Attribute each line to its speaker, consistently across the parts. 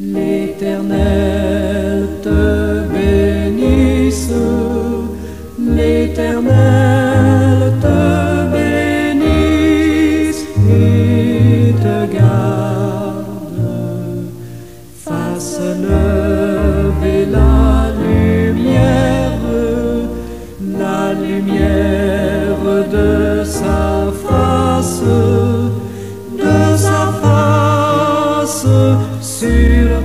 Speaker 1: L'Éternel te bénisse, l'Éternel te bénisse et te garde, fasse lever la lumière de sa face sur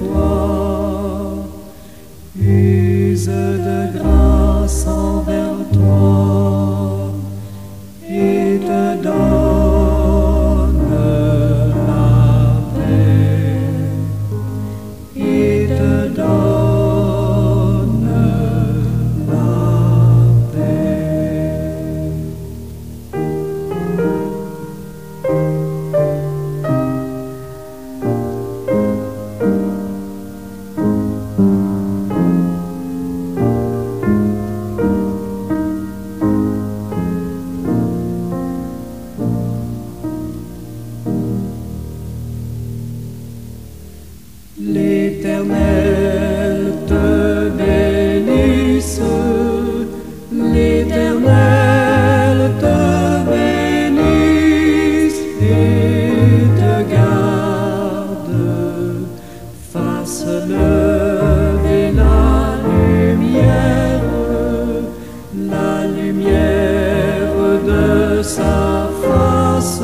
Speaker 1: toi, use de grâce envers toi et te donne la paix, et te donne la paix. L'Éternel te bénisse, l'Éternel te bénisse et te garde, fasse lever la lumière de sa face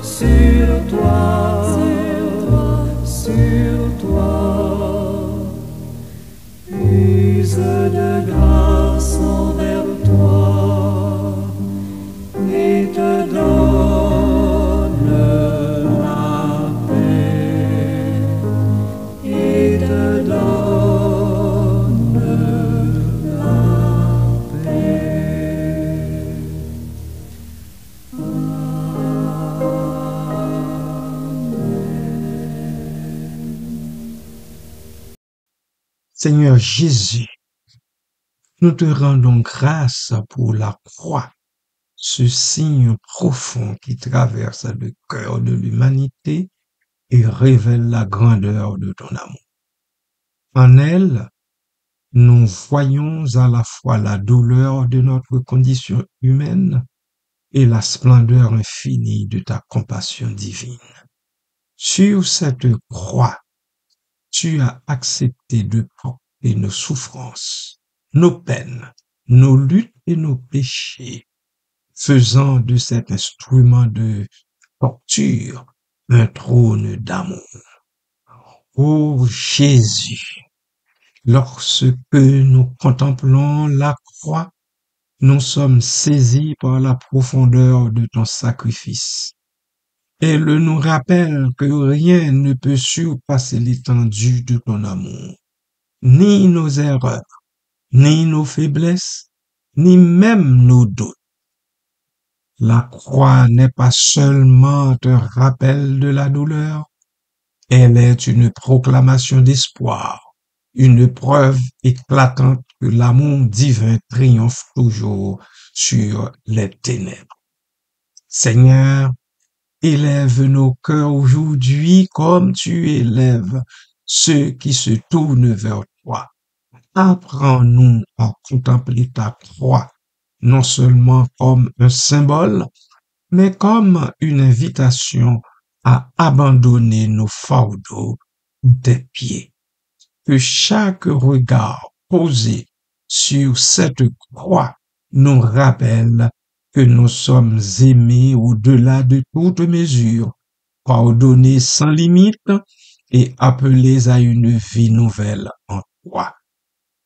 Speaker 1: sur toi, use de grâce envers toi et te donne la paix, et te donne la paix.
Speaker 2: Seigneur Jésus, nous te rendons grâce pour la croix, ce signe profond qui traverse le cœur de l'humanité et révèle la grandeur de ton amour. En elle, nous voyons à la fois la douleur de notre condition humaine et la splendeur infinie de ta compassion divine. Sur cette croix, tu as accepté de porter nos souffrances, nos peines, nos luttes et nos péchés, faisant de cet instrument de torture un trône d'amour. Ô Jésus, lorsque nous contemplons la croix, nous sommes saisis par la profondeur de ton sacrifice. Elle nous rappelle que rien ne peut surpasser l'étendue de ton amour, ni nos erreurs, ni nos faiblesses, ni même nos doutes. La croix n'est pas seulement un rappel de la douleur, elle est une proclamation d'espoir, une preuve éclatante que l'amour divin triomphe toujours sur les ténèbres. Seigneur, élève nos cœurs aujourd'hui comme tu élèves ceux qui se tournent vers toi. Apprends-nous à contempler ta croix, non seulement comme un symbole, mais comme une invitation à abandonner nos fardeaux des pieds. Que chaque regard posé sur cette croix nous rappelle que nous sommes aimés au-delà de toute mesure, pardonnés sans limite et appelés à une vie nouvelle en toi.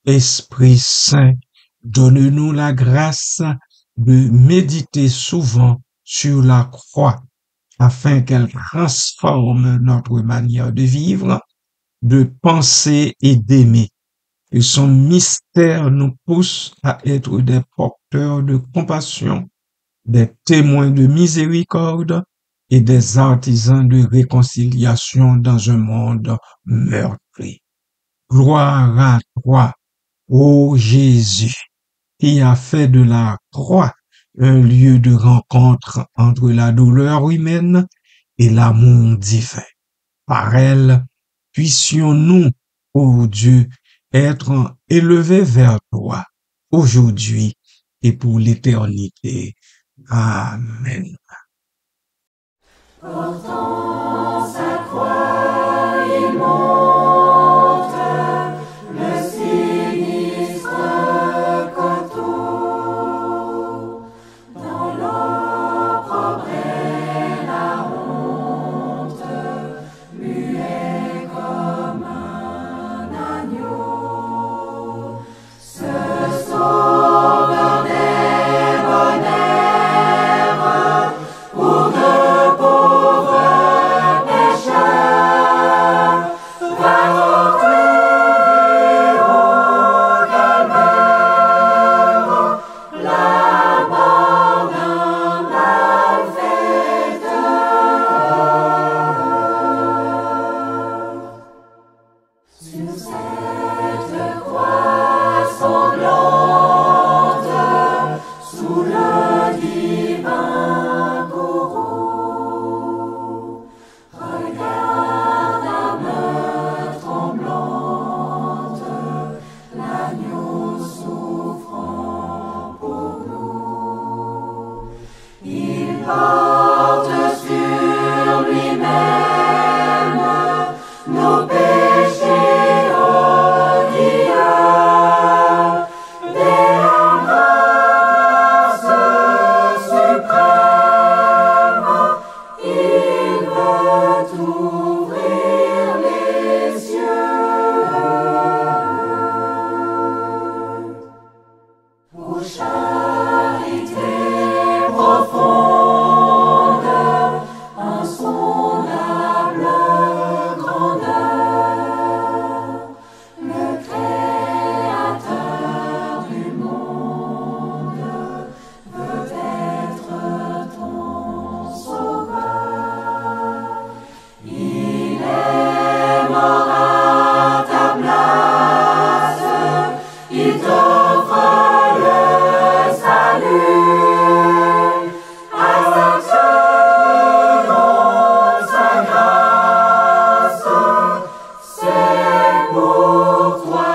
Speaker 2: Esprit Saint, donne-nous la grâce de méditer souvent sur la croix afin qu'elle transforme notre manière de vivre, de penser et d'aimer. Que son mystère nous pousse à être des porteurs de compassion, des témoins de miséricorde et des artisans de réconciliation dans un monde meurtri. Gloire à toi, ô Jésus, qui a fait de la croix un lieu de rencontre entre la douleur humaine et l'amour divin. Par elle, puissions-nous, ô Dieu, être élevés vers toi aujourd'hui et pour l'éternité. Amen.
Speaker 1: Portant sa croix, il monte le sinistre coteau. Dans l'opprobre et la honte, muet comme un agneau, ce sauveur débonnaire, pour de pauvres pécheurs, va retrouver au calvaire la mort d'un malfaiteur. Sur cette croix sanglante, sous le divin courroux, regarde âme tremblante, l'agneau souffrant pour nous. Il porte sur lui-même nos péchés odieux, dès la grâce suprême, il veut ouvrir les cieux. Ô charité profonde, insondable grandeur, le Créateur du monde veut être ton sauveur. Il aimera ta place, il t'offre le salut, accepte donc sa grâce, c'est pour toi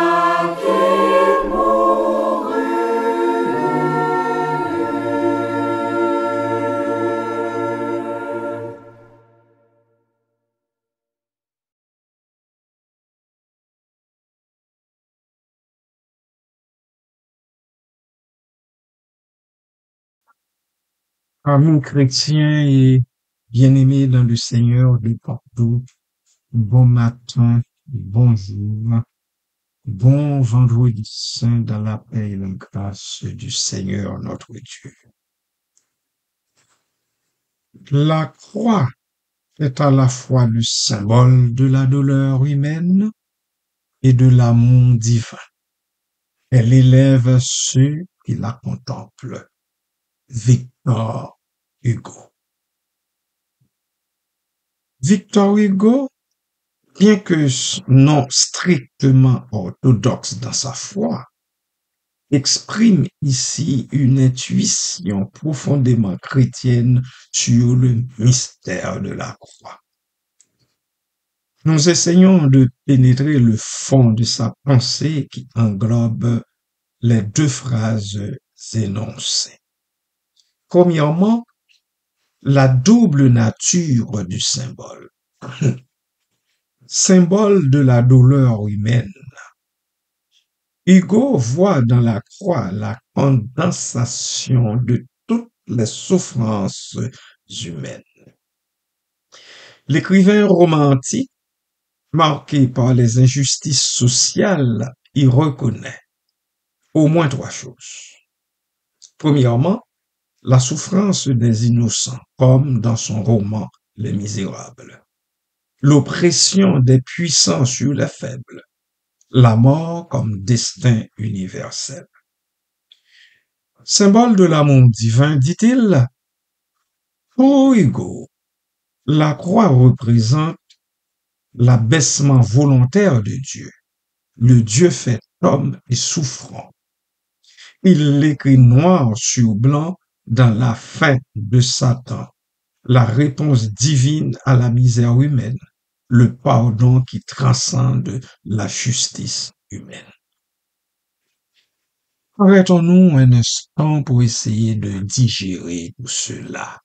Speaker 1: qu'il mourut.
Speaker 2: Amis chrétiens et bien-aimés dans le Seigneur de partout, bon matin, bonjour, bon vendredi saint dans la paix et la grâce du Seigneur notre Dieu. La croix est à la fois le symbole de la douleur humaine et de l'amour divin. Elle élève ceux qui la contemplent. Victor Hugo. Victor Hugo, bien que non strictement orthodoxe dans sa foi, exprime ici une intuition profondément chrétienne sur le mystère de la croix. Nous essayons de pénétrer le fond de sa pensée qui englobe les deux phrases énoncées. Premièrement, la double nature du symbole. Symbole de la douleur humaine. Hugo voit dans la croix la condensation de toutes les souffrances humaines. L'écrivain romantique, marqué par les injustices sociales, y reconnaît au moins trois choses. Premièrement, la souffrance des innocents, comme dans son roman Les Misérables. L'oppression des puissants sur les faibles. La mort comme destin universel. Symbole de l'amour divin, dit-il, pour Hugo, La croix représente l'abaissement volontaire de Dieu, le Dieu fait homme et souffrant. Il l'écrit noir sur blanc dans la fin de Satan, la réponse divine à la misère humaine, le pardon qui transcende la justice humaine. Arrêtons-nous un instant pour essayer de digérer tout cela.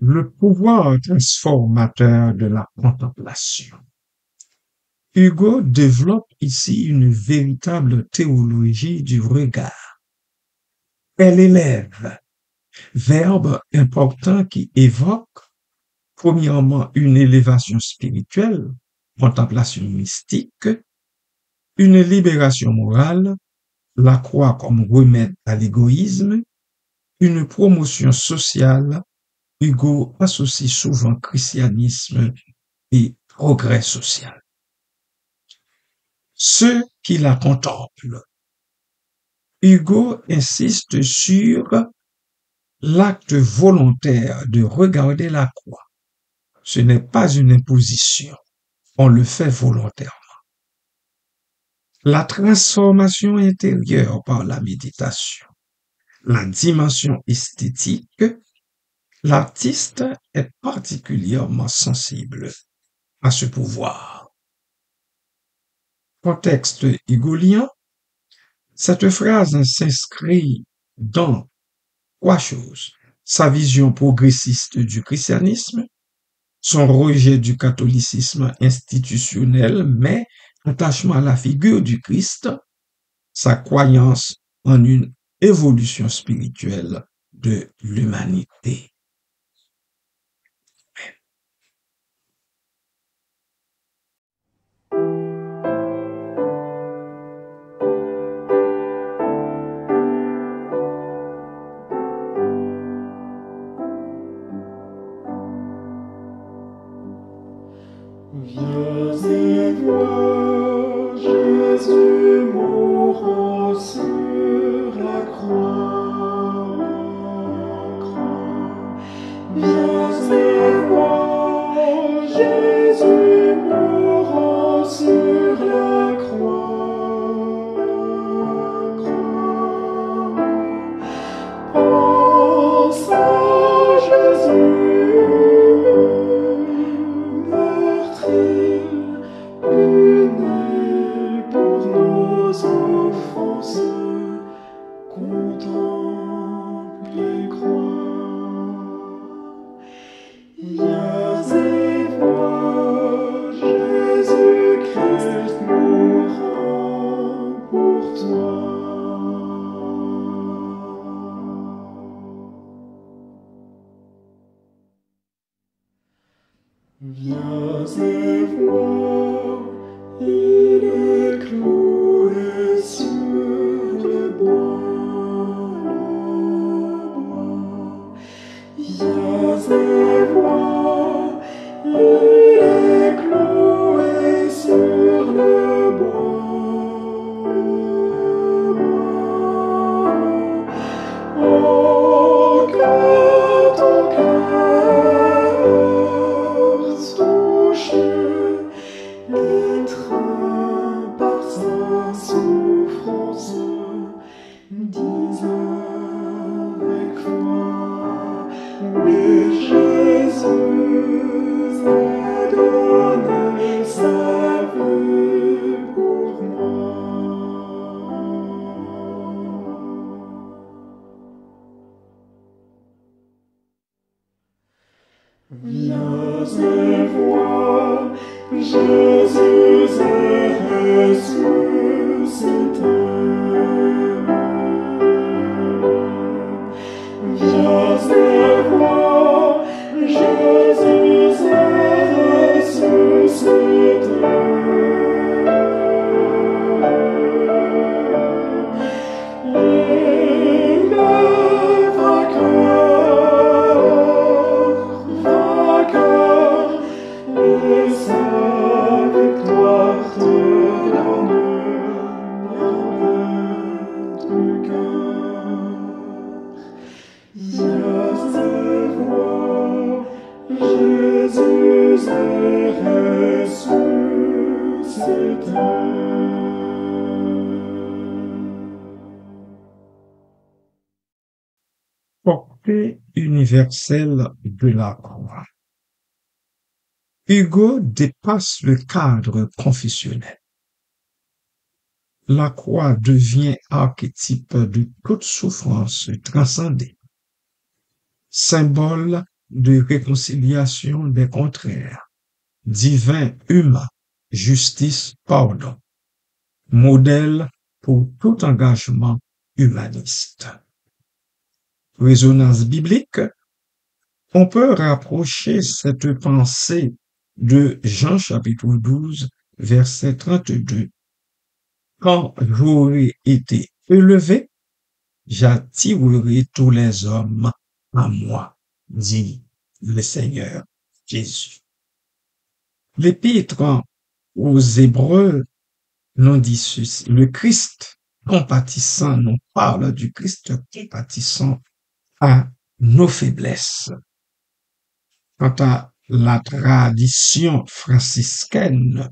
Speaker 2: Le pouvoir transformateur de la contemplation. Hugo développe ici une véritable théologie du regard. Elle élève, verbe important qui évoque premièrement une élévation spirituelle, contemplation mystique, une libération morale, la croix comme remède à l'égoïsme, une promotion sociale. Hugo associe souvent christianisme et progrès social. Ceux qui la contemplent. Hugo insiste sur l'acte volontaire de regarder la croix. Ce n'est pas une imposition, on le fait volontairement. La transformation intérieure par la méditation, la dimension esthétique. L'artiste est particulièrement sensible à ce pouvoir. Contexte hugolien, cette phrase s'inscrit dans trois choses. Sa vision progressiste du christianisme, son rejet du catholicisme institutionnel, mais attachement à la figure du Christ, sa croyance en une évolution spirituelle de l'humanité.
Speaker 1: Viens et vois Jésus mourant sur la croix. Viens et vois, il est cloué sur le bois, Viens et vois, il est cloué sur le bois. Oh, que ton cœur touché, étreint par sa souffrance, dis avec foi, oui, Jésus a donné sa vie pour moi. Viens et vois, Jésus est ressuscité. Viens et vois, Jésus est ressuscité. Il est vainqueur, et sa victoire te donne bien du cœur. Viens et vois, Jésus est ressuscité.
Speaker 2: Portée universelle de la croix. Hugo dépasse le cadre confessionnel. La croix devient archétype de toute souffrance transcendée, symbole de réconciliation des contraires, divin, humain, justice, pardon, modèle pour tout engagement humaniste. Résonance biblique, on peut rapprocher cette pensée de Jean chapitre 12, verset 32. Quand j'aurai été élevé, j'attirerai tous les hommes à moi, dit le Seigneur Jésus. L'épître aux Hébreux nous dit ceci. Le Christ compatissant nous parle du Christ compatissant à nos faiblesses. Quant à la tradition franciscaine,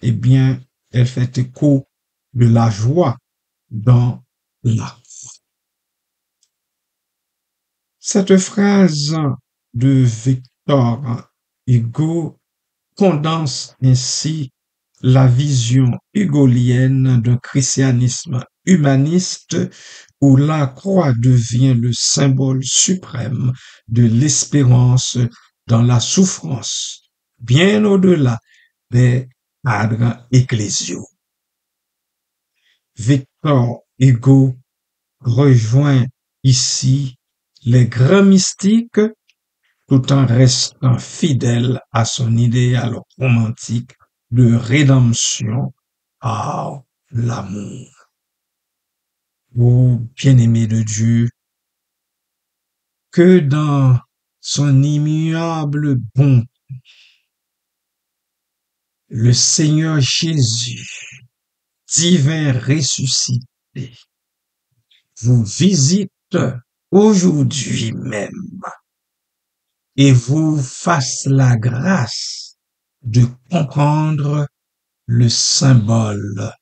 Speaker 2: eh bien, elle fait écho de la joie dans la. Cette phrase de Victor Hugo condense ainsi la vision hugolienne d'un christianisme humaniste où la croix devient le symbole suprême de l'espérance dans la souffrance, bien au-delà des cadres ecclésiaux. Victor Hugo rejoint ici les grands mystiques tout en restant fidèle à son idéal romantique de rédemption par l'amour. Ô bien-aimé de Dieu, que dans son immuable bonté, le Seigneur Jésus, divin ressuscité, vous visite aujourd'hui même et vous fasse la grâce de comprendre le symbole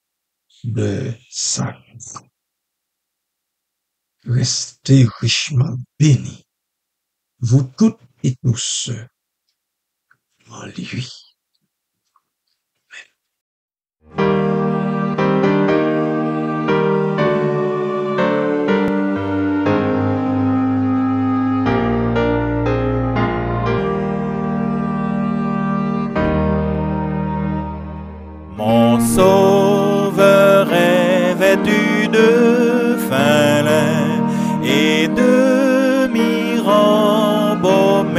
Speaker 2: de sa croix. Restez richement bénis, vous toutes et tous, en lui.
Speaker 3: Mon sauveur est vêtu de fin lin et de mire embaumé.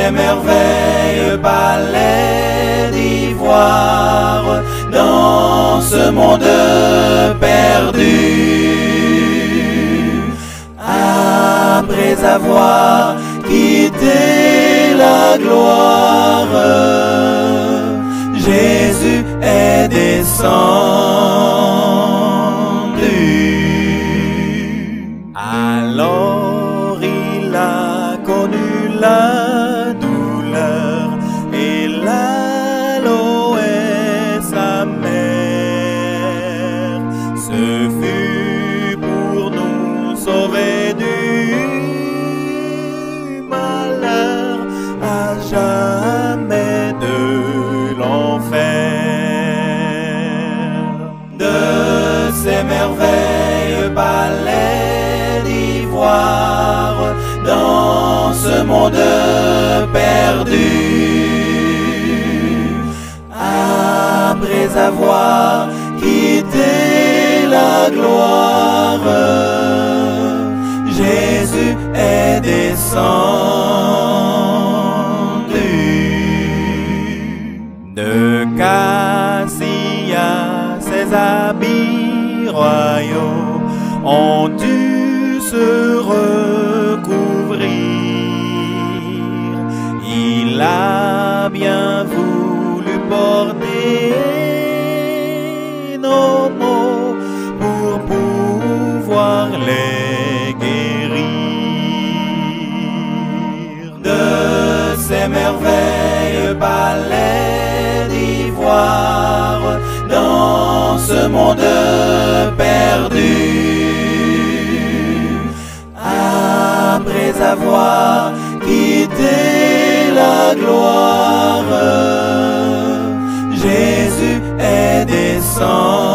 Speaker 3: ces merveilleux palais d'ivoire, dans ce monde perdu. Après avoir quitté la gloire, Jésus est descendu. Alors il a connu la douleur et l'aloès amer. Ce fut pour nous sauver du malheur, à jamais de l'enfer. De ces merveilleux palais d'ivoire, dans ce monde perdu, après avoir quitté la gloire, Jésus est descendu. De cassia, ses habits royaux ont dû se recouvrir. Il a bien voulu porter nos maux pour pouvoir les guérir. De ces merveilleux palais d'ivoire, dans ce monde perdu, après avoir quitté la gloire, Jésus est descendu.